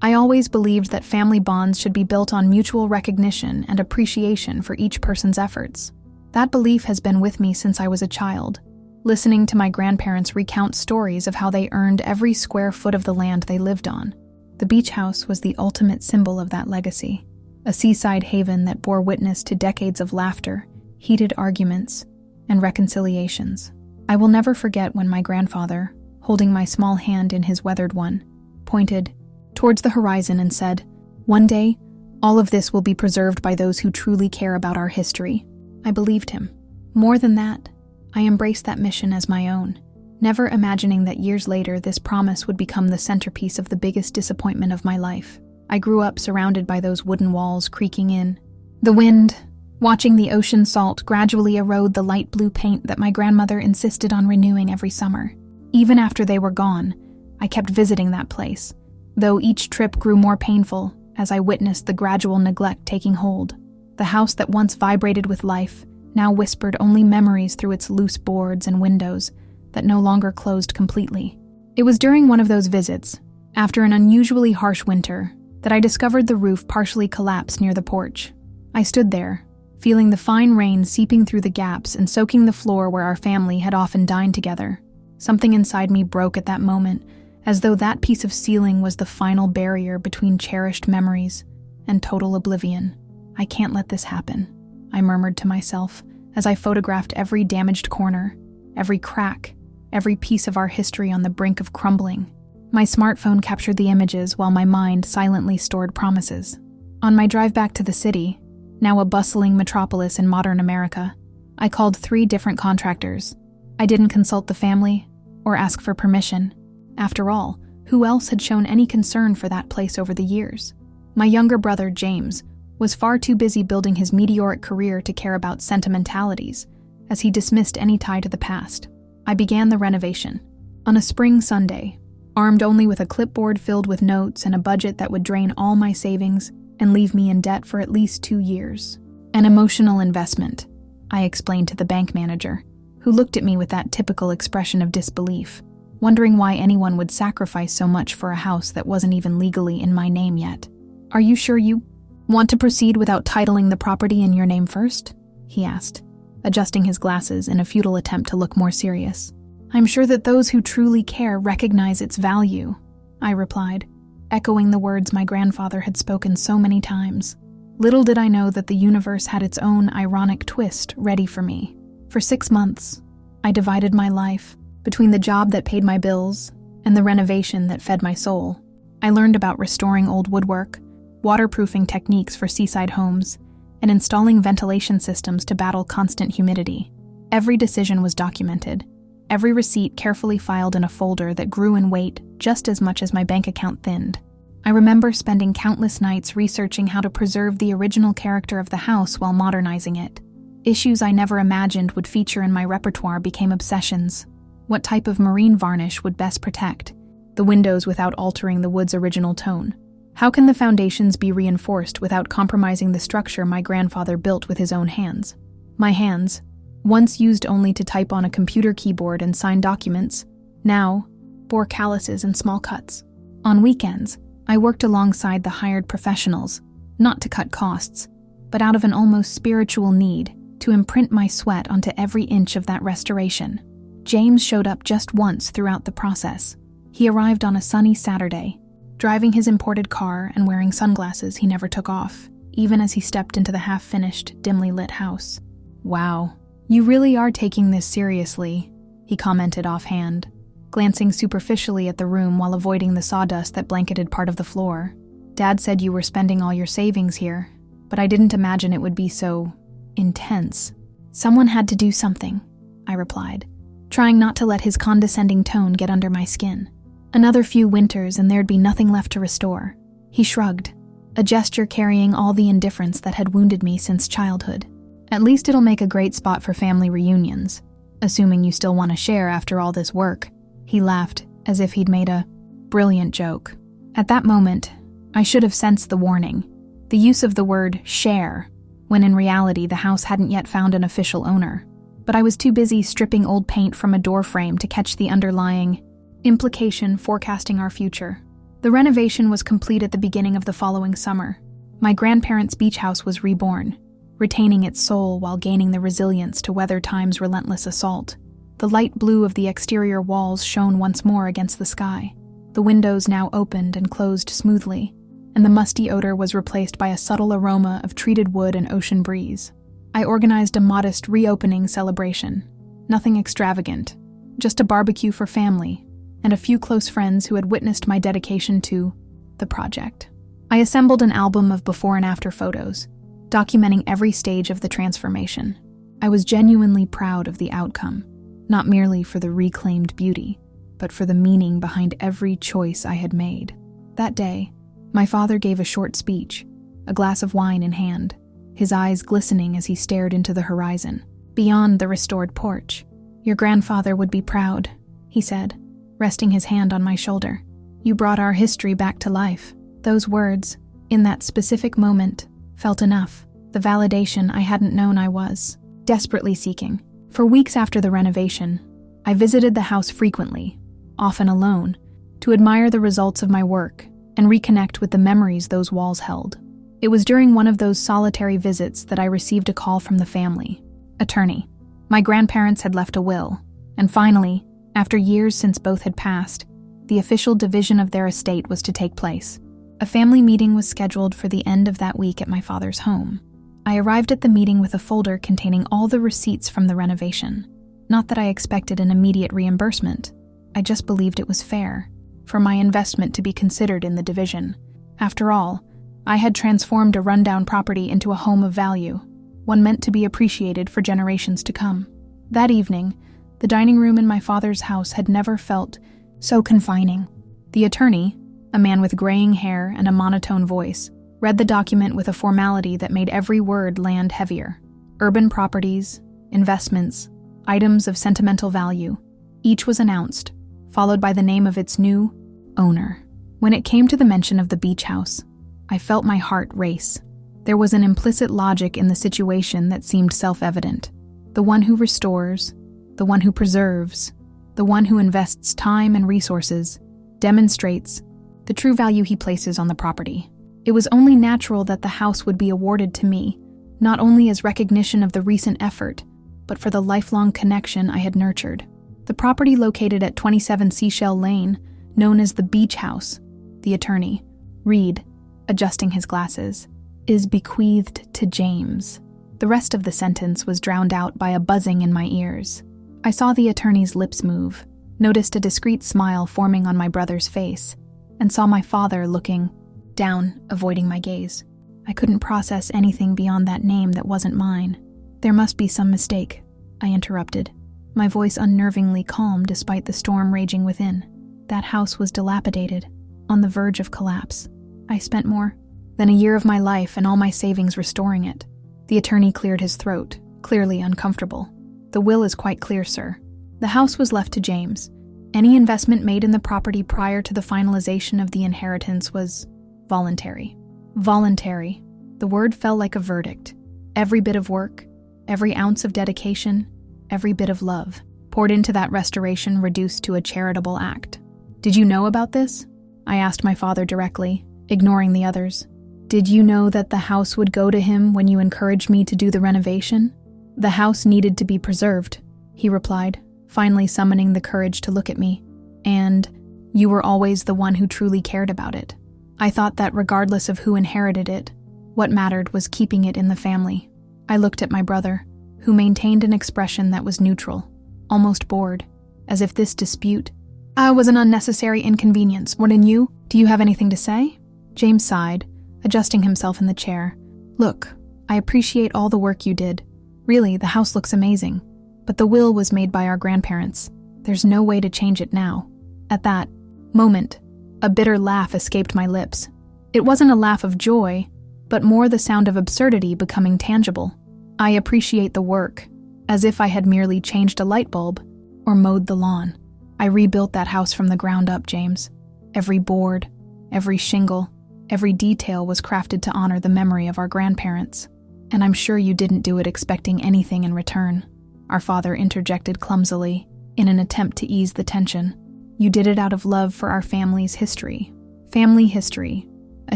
I always believed that family bonds should be built on mutual recognition and appreciation for each person's efforts. That belief has been with me since I was a child, listening to my grandparents recount stories of how they earned every square foot of the land they lived on. The beach house was the ultimate symbol of that legacy, a seaside haven that bore witness to decades of laughter, heated arguments, and reconciliations. I will never forget when my grandfather, holding my small hand in his weathered one, pointed towards the horizon and said, "One day, all of this will be preserved by those who truly care about our history." I believed him. More than that, I embraced that mission as my own, never imagining that years later this promise would become the centerpiece of the biggest disappointment of my life. I grew up surrounded by those wooden walls creaking in the wind, watching the ocean salt gradually erode the light blue paint that my grandmother insisted on renewing every summer. Even after they were gone, I kept visiting that place, though each trip grew more painful as I witnessed the gradual neglect taking hold. The house that once vibrated with life now whispered only memories through its loose boards and windows that no longer closed completely. It was during one of those visits, after an unusually harsh winter, that I discovered the roof partially collapsed near the porch. I stood there, feeling the fine rain seeping through the gaps and soaking the floor where our family had often dined together. Something inside me broke at that moment, as though that piece of ceiling was the final barrier between cherished memories and total oblivion. "I can't let this happen," I murmured to myself as I photographed every damaged corner, every crack, every piece of our history on the brink of crumbling. My smartphone captured the images while my mind silently stored promises. On my drive back to the city, now a bustling metropolis in modern America, I called 3 different contractors. I didn't consult the family or ask for permission. After all, who else had shown any concern for that place over the years? My younger brother, James, was far too busy building his meteoric career to care about sentimentalities, as he dismissed any tie to the past. I began the renovation. On a spring Sunday, armed only with a clipboard filled with notes and a budget that would drain all my savings and leave me in debt for at least 2 years. An emotional investment, I explained to the bank manager, who looked at me with that typical expression of disbelief, wondering why anyone would sacrifice so much for a house that wasn't even legally in my name yet. "Are you sure you want to proceed without titling the property in your name first?" he asked, adjusting his glasses in a futile attempt to look more serious. "I'm sure that those who truly care recognize its value," I replied, echoing the words my grandfather had spoken so many times. Little did I know that the universe had its own ironic twist ready for me. For 6 months, I divided my life between the job that paid my bills and the renovation that fed my soul. I learned about restoring old woodwork, waterproofing techniques for seaside homes, and installing ventilation systems to battle constant humidity. Every decision was documented, every receipt carefully filed in a folder that grew in weight just as much as my bank account thinned. I remember spending countless nights researching how to preserve the original character of the house while modernizing it. Issues I never imagined would feature in my repertoire became obsessions. What type of marine varnish would best protect the windows without altering the wood's original tone? How can the foundations be reinforced without compromising the structure my grandfather built with his own hands? My hands, once used only to type on a computer keyboard and sign documents, now bore calluses and small cuts. On weekends, I worked alongside the hired professionals, not to cut costs, but out of an almost spiritual need to imprint my sweat onto every inch of that restoration. James showed up just once throughout the process. He arrived on a sunny Saturday, driving his imported car and wearing sunglasses he never took off, even as he stepped into the half-finished, dimly lit house. "Wow, you really are taking this seriously," he commented offhand, glancing superficially at the room while avoiding the sawdust that blanketed part of the floor. "Dad said you were spending all your savings here, but I didn't imagine it would be so intense." "Someone had to do something," I replied, trying not to let his condescending tone get under my skin. "Another few winters and there'd be nothing left to restore." He shrugged, a gesture carrying all the indifference that had wounded me since childhood. "At least it'll make a great spot for family reunions, assuming you still want to share after all this work." He laughed, as if he'd made a brilliant joke. At that moment, I should have sensed the warning, the use of the word share, when in reality the house hadn't yet found an official owner. But I was too busy stripping old paint from a door frame to catch the underlying implication forecasting our future. The renovation was complete at the beginning of the following summer. My grandparents' beach house was reborn, retaining its soul while gaining the resilience to weather time's relentless assault. The light blue of the exterior walls shone once more against the sky. The windows now opened and closed smoothly, and the musty odor was replaced by a subtle aroma of treated wood and ocean breeze. I organized a modest reopening celebration. Nothing extravagant, just a barbecue for family and a few close friends who had witnessed my dedication to the project. I assembled an album of before and after photos, documenting every stage of the transformation. I was genuinely proud of the outcome, not merely for the reclaimed beauty, but for the meaning behind every choice I had made. That day, my father gave a short speech, a glass of wine in hand, his eyes glistening as he stared into the horizon, beyond the restored porch. "Your grandfather would be proud," he said, resting his hand on my shoulder. "You brought our history back to life." Those words, in that specific moment, felt enough, the validation I hadn't known I was desperately seeking. For weeks after the renovation, I visited the house frequently, often alone, to admire the results of my work and reconnect with the memories those walls held. It was during one of those solitary visits that I received a call from the family attorney. My grandparents had left a will, and finally, after years since both had passed, the official division of their estate was to take place. A family meeting was scheduled for the end of that week at my father's home. I arrived at the meeting with a folder containing all the receipts from the renovation. Not that I expected an immediate reimbursement. I just believed it was fair for my investment to be considered in the division. After all, I had transformed a rundown property into a home of value, one meant to be appreciated for generations to come. That evening, the dining room in my father's house had never felt so confining. The attorney, a man with graying hair and a monotone voice, read the document with a formality that made every word land heavier. Urban properties, investments, items of sentimental value, each was announced, followed by the name of its new owner. When it came to the mention of the beach house, I felt my heart race. There was an implicit logic in the situation that seemed self-evident. The one who restores, the one who preserves, the one who invests time and resources, demonstrates the true value he places on the property. It was only natural that the house would be awarded to me, not only as recognition of the recent effort, but for the lifelong connection I had nurtured. The property located at 27 Seashell Lane, known as the Beach House, the attorney, Reed, adjusting his glasses, is bequeathed to James. The rest of the sentence was drowned out by a buzzing in my ears. I saw the attorney's lips move, noticed a discreet smile forming on my brother's face, and saw my father looking down, avoiding my gaze. I couldn't process anything beyond that name that wasn't mine. "There must be some mistake," I interrupted, my voice unnervingly calm despite the storm raging within. That house was dilapidated, on the verge of collapse. I spent more than a year of my life and all my savings restoring it. The attorney cleared his throat, clearly uncomfortable. "The will is quite clear, sir. The house was left to James. Any investment made in the property prior to the finalization of the inheritance was voluntary." Voluntary. The word fell like a verdict. Every bit of work, every ounce of dedication, every bit of love, poured into that restoration reduced to a charitable act. "Did you know about this?" I asked my father directly, ignoring the others. "Did you know that the house would go to him when you encouraged me to do the renovation?" "The house needed to be preserved," he replied, finally summoning the courage to look at me. "And you were always the one who truly cared about it. I thought that regardless of who inherited it, what mattered was keeping it in the family." I looked at my brother, who maintained an expression that was neutral, almost bored, as if this dispute was an unnecessary inconvenience. "Wouldn't you? Do you have anything to say?" James sighed, adjusting himself in the chair. "Look, I appreciate all the work you did. Really, the house looks amazing. But the will was made by our grandparents. There's no way to change it now." At that moment, a bitter laugh escaped my lips. It wasn't a laugh of joy, but more the sound of absurdity becoming tangible. "I appreciate the work, as if I had merely changed a light bulb or mowed the lawn. I rebuilt that house from the ground up, James. Every board, every shingle, every detail was crafted to honor the memory of our grandparents. And I'm sure you didn't do it expecting anything in return," our father interjected clumsily, in an attempt to ease the tension. "You did it out of love for our family's history, Family history, a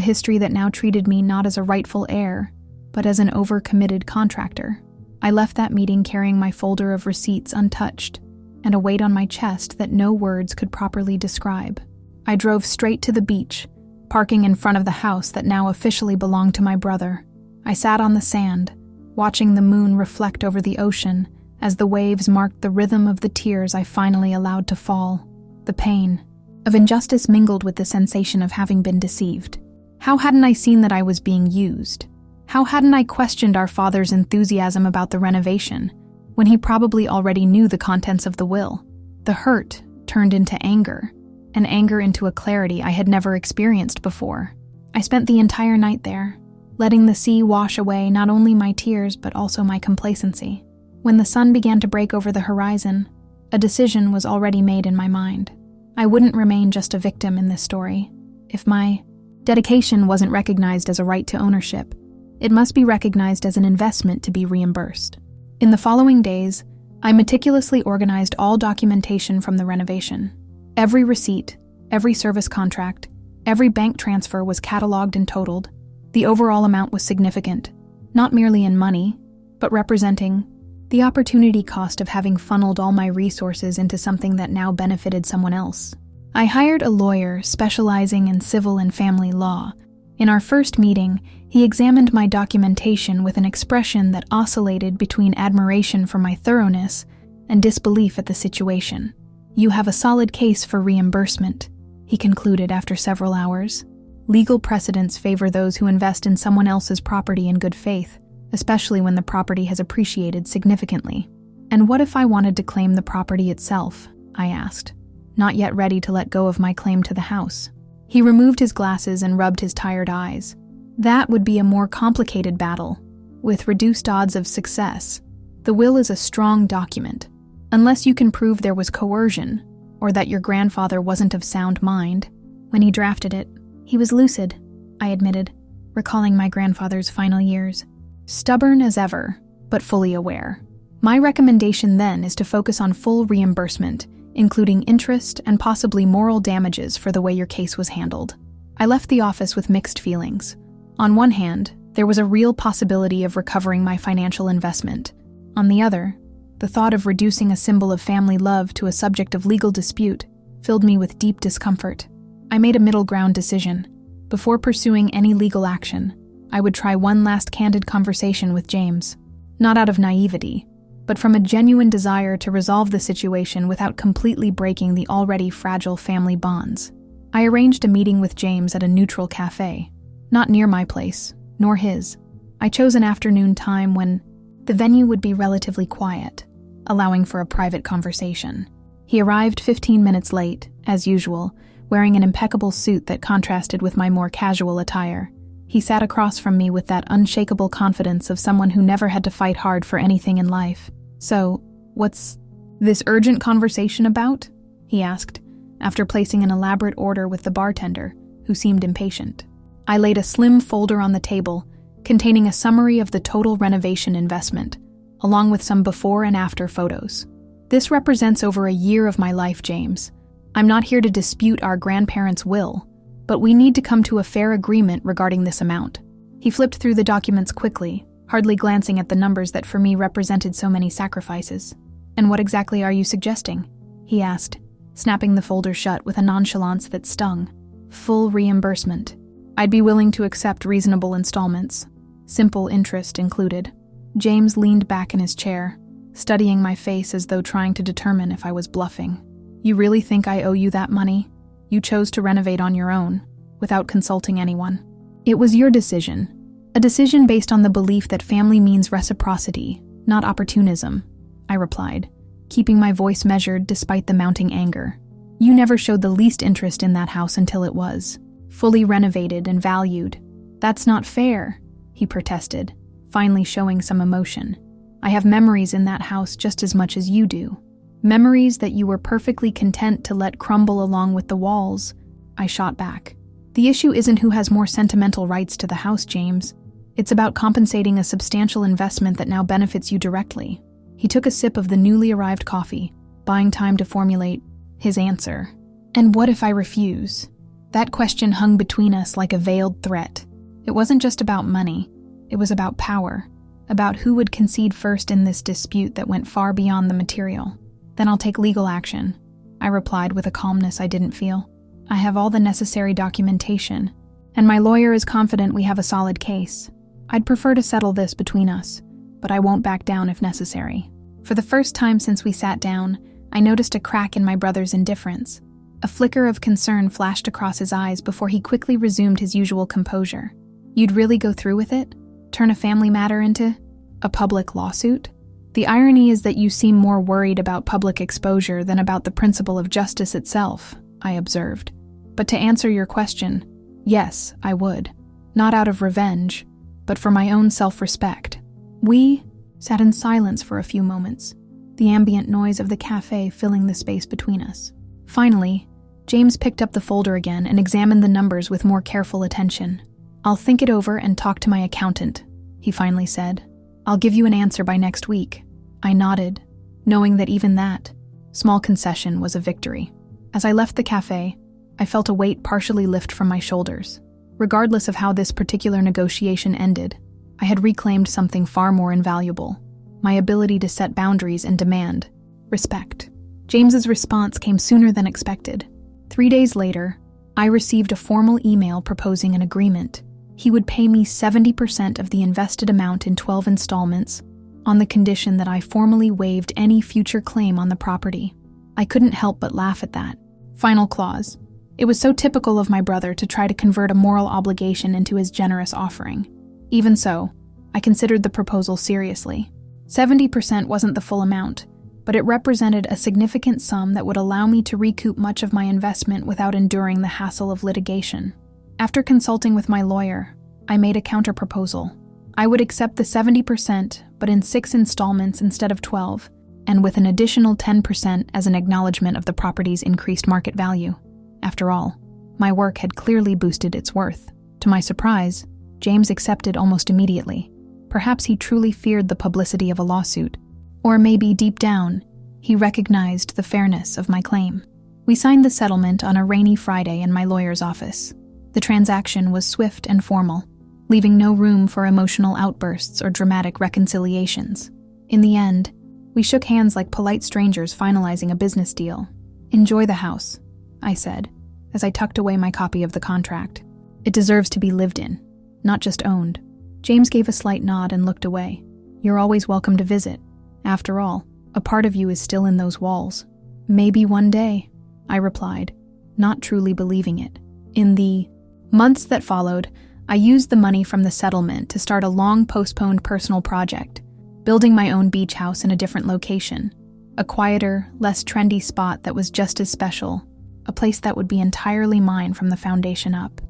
history that now treated me not as a rightful heir, but as an overcommitted contractor. I left that meeting carrying my folder of receipts untouched and a weight on my chest that no words could properly describe. I drove straight to the beach, parking in front of the house that now officially belonged to my brother. I sat on the sand, watching the moon reflect over the ocean as the waves marked the rhythm of the tears I finally allowed to fall. The pain of injustice mingled with the sensation of having been deceived. How hadn't I seen that I was being used? How hadn't I questioned our father's enthusiasm about the renovation, when he probably already knew the contents of the will? The hurt turned into anger, and anger into a clarity I had never experienced before. I spent the entire night there, letting the sea wash away not only my tears but also my complacency. When the sun began to break over the horizon, a decision was already made in my mind. I wouldn't remain just a victim in this story. If my dedication wasn't recognized as a right to ownership, it must be recognized as an investment to be reimbursed. In the following days, I meticulously organized all documentation from the renovation. Every receipt, every service contract, every bank transfer was cataloged and totaled. The overall amount was significant, not merely in money, but representing the opportunity cost of having funneled all my resources into something that now benefited someone else. I hired a lawyer specializing in civil and family law. In our first meeting, he examined my documentation with an expression that oscillated between admiration for my thoroughness and disbelief at the situation. "You have a solid case for reimbursement," he concluded after several hours. "Legal precedents favor those who invest in someone else's property in good faith, especially when the property has appreciated significantly." "And what if I wanted to claim the property itself?" I asked, not yet ready to let go of my claim to the house. He removed his glasses and rubbed his tired eyes. "That would be a more complicated battle, with reduced odds of success. The will is a strong document. Unless you can prove there was coercion, or that your grandfather wasn't of sound mind when he drafted it." "He was lucid," I admitted, recalling my grandfather's final years. "Stubborn as ever, but fully aware. My recommendation then is to focus on full reimbursement, including interest and possibly moral damages for the way your case was handled." I left the office with mixed feelings. On one hand, there was a real possibility of recovering my financial investment. On the other, the thought of reducing a symbol of family love to a subject of legal dispute filled me with deep discomfort. I made a middle ground decision. Before pursuing any legal action, I would try one last candid conversation with James, not out of naivety, but from a genuine desire to resolve the situation without completely breaking the already fragile family bonds. I arranged a meeting with James at a neutral cafe, not near my place, nor his. I chose an afternoon time when the venue would be relatively quiet, allowing for a private conversation. He arrived 15 minutes late, as usual, wearing an impeccable suit that contrasted with my more casual attire. He sat across from me with that unshakable confidence of someone who never had to fight hard for anything in life. "So, what's this urgent conversation about?" he asked, after placing an elaborate order with the bartender, who seemed impatient. I laid a slim folder on the table, containing a summary of the total renovation investment, along with some before and after photos. "This represents over a year of my life, James. I'm not here to dispute our grandparents' will, but we need to come to a fair agreement regarding this amount." He flipped through the documents quickly, hardly glancing at the numbers that for me represented so many sacrifices. "And what exactly are you suggesting?" he asked, snapping the folder shut with a nonchalance that stung. "Full reimbursement. I'd be willing to accept reasonable installments, simple interest included." James leaned back in his chair, studying my face as though trying to determine if I was bluffing. "You really think I owe you that money? You chose to renovate on your own, without consulting anyone. It was your decision, a decision based on the belief that family means reciprocity, not opportunism," I replied, keeping my voice measured despite the mounting anger. "You never showed the least interest in that house until it was fully renovated and valued." "That's not fair," he protested, finally showing some emotion. "I have memories in that house just as much as you do. Memories that you were perfectly content to let crumble along with the walls," I shot back. "The issue isn't who has more sentimental rights to the house, James. It's about compensating a substantial investment that now benefits you directly." He took a sip of the newly arrived coffee, buying time to formulate his answer. "And what if I refuse? That question hung between us like a veiled threat. It wasn't just about money. It was about power, about who would concede first in this dispute that went far beyond the material. Then I'll take legal action, I replied with a calmness I didn't feel. I have all the necessary documentation, and my lawyer is confident we have a solid case. I'd prefer to settle this between us, but I won't back down if necessary. For the first time since we sat down, I noticed a crack in my brother's indifference. A flicker of concern flashed across his eyes before he quickly resumed his usual composure. You'd really go through with it? Turn a family matter into a public lawsuit? The irony is that you seem more worried about public exposure than about the principle of justice itself, I observed. But to answer your question, yes, I would. Not out of revenge, but for my own self-respect. We sat in silence for a few moments, the ambient noise of the cafe filling the space between us. Finally, James picked up the folder again and examined the numbers with more careful attention. I'll think it over and talk to my accountant, he finally said. I'll give you an answer by next week. I nodded, knowing that even that small concession was a victory. As I left the cafe, I felt a weight partially lift from my shoulders. Regardless of how this particular negotiation ended, I had reclaimed something far more invaluable: my ability to set boundaries and demand respect. James's response came sooner than expected. 3 days later, I received a formal email proposing an agreement. He would pay me 70% of the invested amount in 12 installments, on the condition that I formally waived any future claim on the property. I couldn't help but laugh at that final clause. It was so typical of my brother to try to convert a moral obligation into his generous offering. Even so, I considered the proposal seriously. 70% wasn't the full amount, but it represented a significant sum that would allow me to recoup much of my investment without enduring the hassle of litigation. After consulting with my lawyer, I made a counterproposal. I would accept the 70%, but in 6 installments instead of 12, and with an additional 10% as an acknowledgement of the property's increased market value. After all, my work had clearly boosted its worth. To my surprise, James accepted almost immediately. Perhaps he truly feared the publicity of a lawsuit. Or maybe deep down, he recognized the fairness of my claim. We signed the settlement on a rainy Friday in my lawyer's office. The transaction was swift and formal, leaving no room for emotional outbursts or dramatic reconciliations. In the end, we shook hands like polite strangers finalizing a business deal. "Enjoy the house," I said, as I tucked away my copy of the contract. "It deserves to be lived in, not just owned." James gave a slight nod and looked away. "You're always welcome to visit. After all, a part of you is still in those walls." "Maybe one day," I replied, not truly believing it. In the months that followed, I used the money from the settlement to start a long-postponed personal project, building my own beach house in a different location, a quieter, less trendy spot that was just as special, a place that would be entirely mine from the foundation up,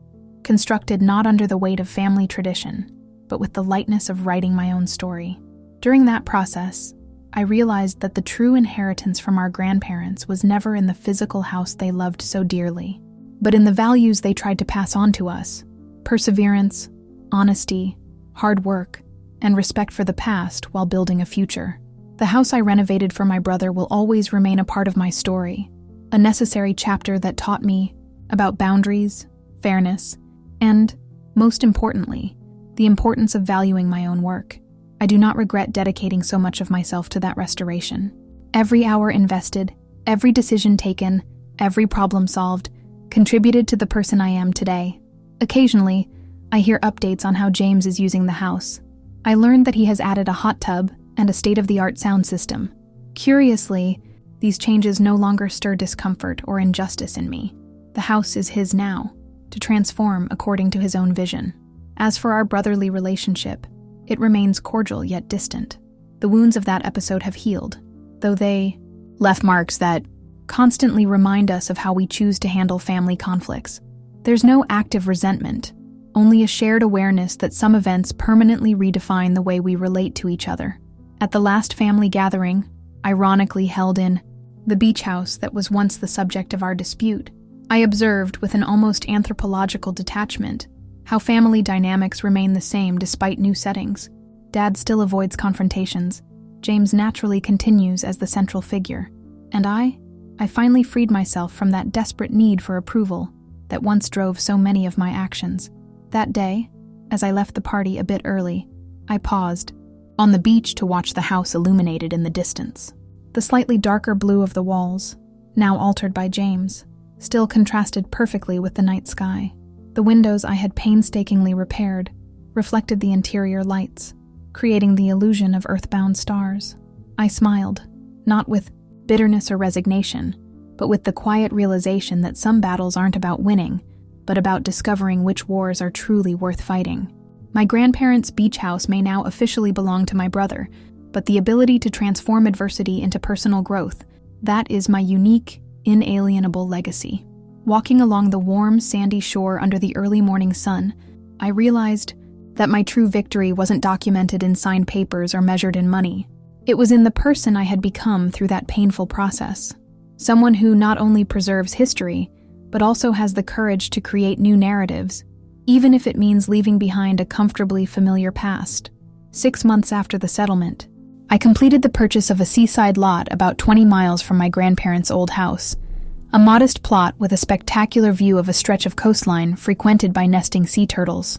constructed not under the weight of family tradition, but with the lightness of writing my own story. During that process, I realized that the true inheritance from our grandparents was never in the physical house they loved so dearly, but in the values they tried to pass on to us: perseverance, honesty, hard work, and respect for the past while building a future. The house I renovated for my brother will always remain a part of my story, a necessary chapter that taught me about boundaries, fairness, and, most importantly, the importance of valuing my own work. I do not regret dedicating so much of myself to that restoration. Every hour invested, every decision taken, every problem solved, contributed to the person I am today. Occasionally, I hear updates on how James is using the house. I learned that he has added a hot tub and a state-of-the-art sound system. Curiously, these changes no longer stir discomfort or injustice in me. The house is his now, to transform according to his own vision. As for our brotherly relationship, it remains cordial yet distant. The wounds of that episode have healed, though they left marks that constantly remind us of how we choose to handle family conflicts. There's no active resentment, only a shared awareness that some events permanently redefine the way we relate to each other. At the last family gathering, ironically held in the beach house that was once the subject of our dispute, I observed with an almost anthropological detachment how family dynamics remain the same despite new settings. Dad still avoids confrontations. James naturally continues as the central figure. And I finally freed myself from that desperate need for approval. that once drove so many of my actions. That day, as I left the party a bit early, I paused on the beach to watch the house illuminated in the distance. The slightly darker blue of the walls, now altered by James, still contrasted perfectly with the night sky. The windows I had painstakingly repaired reflected the interior lights, creating the illusion of earthbound stars. I smiled, not with bitterness or resignation, but with the quiet realization that some battles aren't about winning, but about discovering which wars are truly worth fighting. My grandparents' beach house may now officially belong to my brother, but the ability to transform adversity into personal growth, that is my unique, inalienable legacy. Walking along the warm, sandy shore under the early morning sun, I realized that my true victory wasn't documented in signed papers or measured in money. It was in the person I had become through that painful process. Someone who not only preserves history, but also has the courage to create new narratives, even if it means leaving behind a comfortably familiar past. 6 months after the settlement, I completed the purchase of a seaside lot about 20 miles from my grandparents' old house, a modest plot with a spectacular view of a stretch of coastline frequented by nesting sea turtles.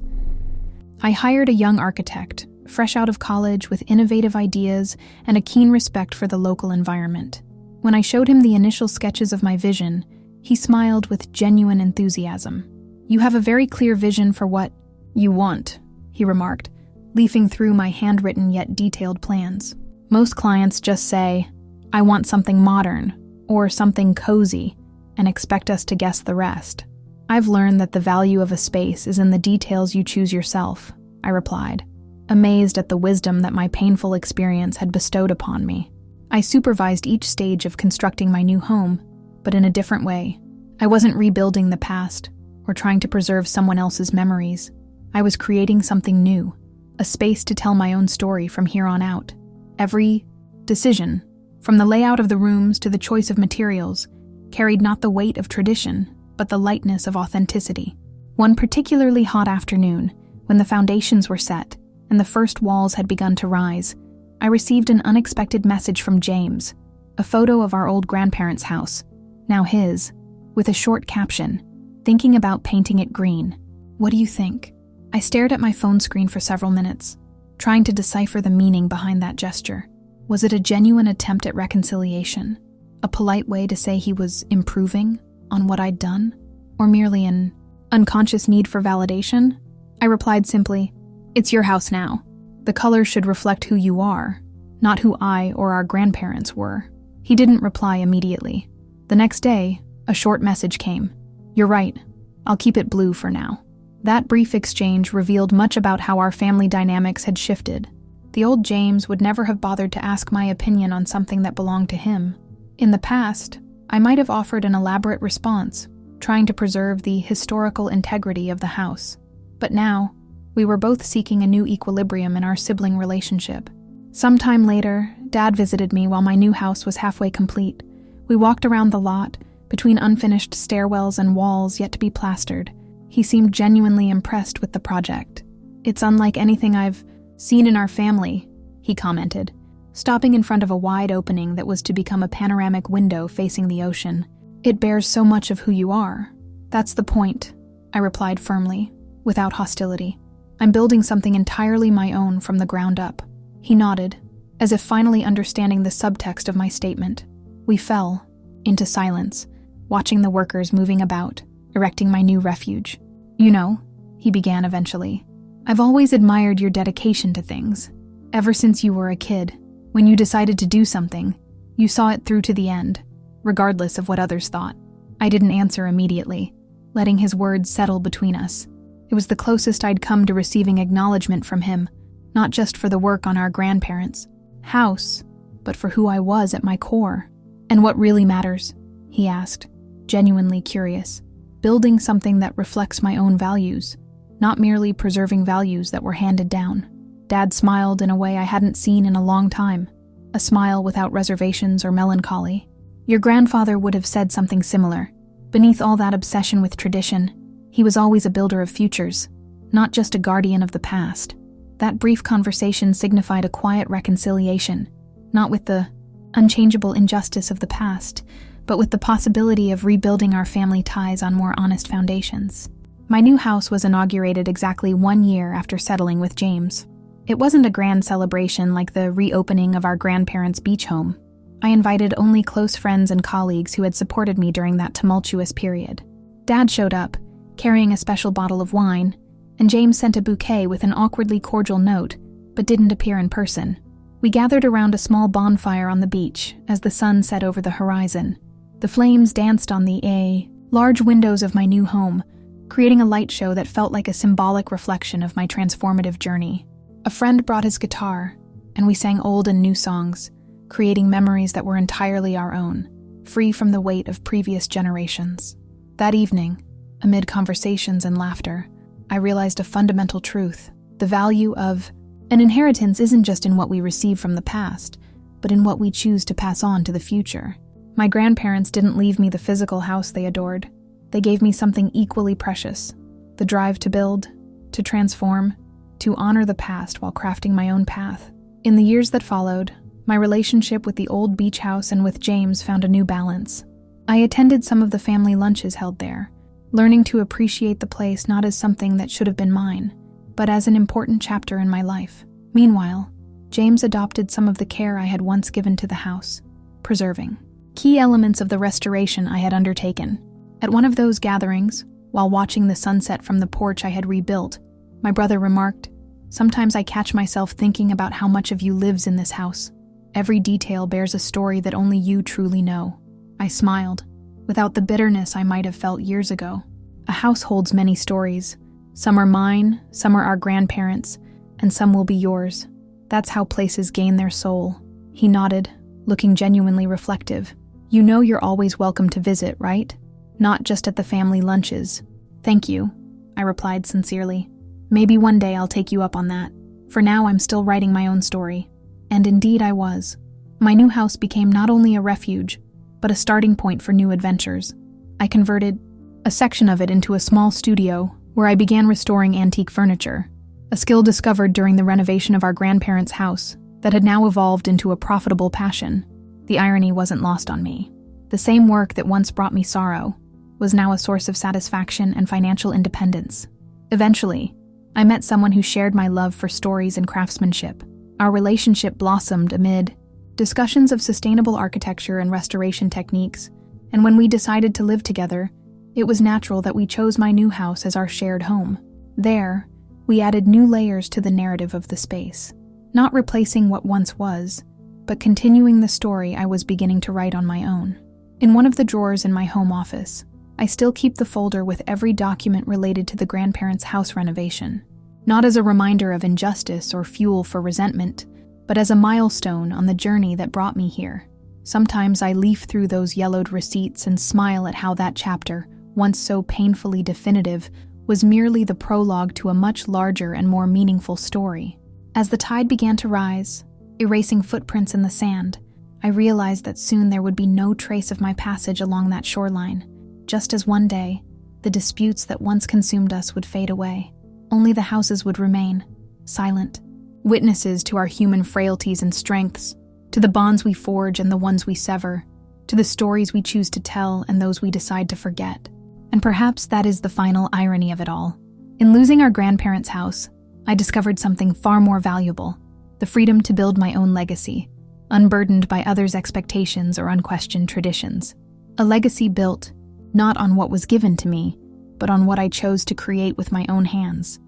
I hired a young architect, fresh out of college with innovative ideas and a keen respect for the local environment. When I showed him the initial sketches of my vision, he smiled with genuine enthusiasm. "You have a very clear vision for what you want," he remarked, leafing through my handwritten yet detailed plans. "Most clients just say, 'I want something modern,' or something cozy, and expect us to guess the rest. I've learned that the value of a space is in the details you choose yourself," I replied, amazed at the wisdom that my painful experience had bestowed upon me. I supervised each stage of constructing my new home, but in a different way. I wasn't rebuilding the past or trying to preserve someone else's memories. I was creating something new, a space to tell my own story from here on out. Every decision, from the layout of the rooms to the choice of materials, carried not the weight of tradition, but the lightness of authenticity. One particularly hot afternoon, when the foundations were set and the first walls had begun to rise, I received an unexpected message from James, a photo of our old grandparents' house, now his, with a short caption, "Thinking about painting it green. What do you think?" I stared at my phone screen for several minutes, trying to decipher the meaning behind that gesture. Was it a genuine attempt at reconciliation? A polite way to say he was improving on what I'd done? Or merely an unconscious need for validation? I replied simply, "It's your house now. The color should reflect who you are, not who I or our grandparents were." He didn't reply immediately. The next day, a short message came. "You're right. I'll keep it blue for now." That brief exchange revealed much about how our family dynamics had shifted. The old James would never have bothered to ask my opinion on something that belonged to him. In the past, I might have offered an elaborate response, trying to preserve the historical integrity of the house. But now, we were both seeking a new equilibrium in our sibling relationship. Sometime later, Dad visited me while my new house was halfway complete. We walked around the lot, between unfinished stairwells and walls yet to be plastered. He seemed genuinely impressed with the project. "It's unlike anything I've seen in our family," he commented, stopping in front of a wide opening that was to become a panoramic window facing the ocean. "It bears so much of who you are." "That's the point," I replied firmly, without hostility. "I'm building something entirely my own from the ground up." He nodded, as if finally understanding the subtext of my statement. We fell into silence, watching the workers moving about, erecting my new refuge. "You know," he began eventually, "I've always admired your dedication to things. Ever since you were a kid, when you decided to do something, you saw it through to the end, regardless of what others thought." I didn't answer immediately, letting his words settle between us. It was the closest I'd come to receiving acknowledgement from him, not just for the work on our grandparents' house, but for who I was at my core. "And what really matters?" he asked, genuinely curious. "Building something that reflects my own values, not merely preserving values that were handed down." Dad smiled in a way I hadn't seen in a long time, a smile without reservations or melancholy. "Your grandfather would have said something similar. Beneath all that obsession with tradition, he was always a builder of futures, not just a guardian of the past." That brief conversation signified a quiet reconciliation, not with the unchangeable injustice of the past, but with the possibility of rebuilding our family ties on more honest foundations. My new house was inaugurated exactly 1 year after settling with James. It wasn't a grand celebration like the reopening of our grandparents' beach home. I invited only close friends and colleagues who had supported me during that tumultuous period. Dad showed up, carrying a special bottle of wine, and James sent a bouquet with an awkwardly cordial note, but didn't appear in person. We gathered around a small bonfire on the beach as the sun set over the horizon. The flames danced on the large windows of my new home, creating a light show that felt like a symbolic reflection of my transformative journey. A friend brought his guitar, and we sang old and new songs, creating memories that were entirely our own, free from the weight of previous generations. That evening, amid conversations and laughter, I realized a fundamental truth: the value of an inheritance isn't just in what we receive from the past, but in what we choose to pass on to the future. My grandparents didn't leave me the physical house they adored. They gave me something equally precious: the drive to build, to transform, to honor the past while crafting my own path. In the years that followed, my relationship with the old beach house and with James found a new balance. I attended some of the family lunches held there, learning to appreciate the place not as something that should have been mine, but as an important chapter in my life. Meanwhile, James adopted some of the care I had once given to the house, preserving key elements of the restoration I had undertaken. At one of those gatherings, while watching the sunset from the porch I had rebuilt, my brother remarked, "Sometimes I catch myself thinking about how much of you lives in this house. Every detail bears a story that only you truly know." I smiled, without the bitterness I might have felt years ago. A house holds many stories. Some are mine, some are our grandparents', and some will be yours. That's how places gain their soul. He nodded, looking genuinely reflective. "You know you're always welcome to visit, right? Not just at the family lunches." "Thank you," I replied sincerely. "Maybe one day I'll take you up on that. For now, I'm still writing my own story." And indeed I was. My new house became not only a refuge, but a starting point for new adventures. I converted a section of it into a small studio where I began restoring antique furniture, a skill discovered during the renovation of our grandparents' house that had now evolved into a profitable passion. The irony wasn't lost on me. The same work that once brought me sorrow was now a source of satisfaction and financial independence. Eventually, I met someone who shared my love for stories and craftsmanship. Our relationship blossomed amid discussions of sustainable architecture and restoration techniques, and when we decided to live together, it was natural that we chose my new house as our shared home. There, we added new layers to the narrative of the space, not replacing what once was, but continuing the story I was beginning to write on my own. In one of the drawers in my home office, I still keep the folder with every document related to the grandparents' house renovation, not as a reminder of injustice or fuel for resentment, but as a milestone on the journey that brought me here. Sometimes I leaf through those yellowed receipts and smile at how that chapter, once so painfully definitive, was merely the prologue to a much larger and more meaningful story. As the tide began to rise, erasing footprints in the sand, I realized that soon there would be no trace of my passage along that shoreline, just as one day, the disputes that once consumed us would fade away. Only the houses would remain, silent, witnesses to our human frailties and strengths, to the bonds we forge and the ones we sever, to the stories we choose to tell and those we decide to forget. And perhaps that is the final irony of it all. In losing our grandparents' house, I discovered something far more valuable: the freedom to build my own legacy, unburdened by others' expectations or unquestioned traditions. A legacy built, not on what was given to me, but on what I chose to create with my own hands.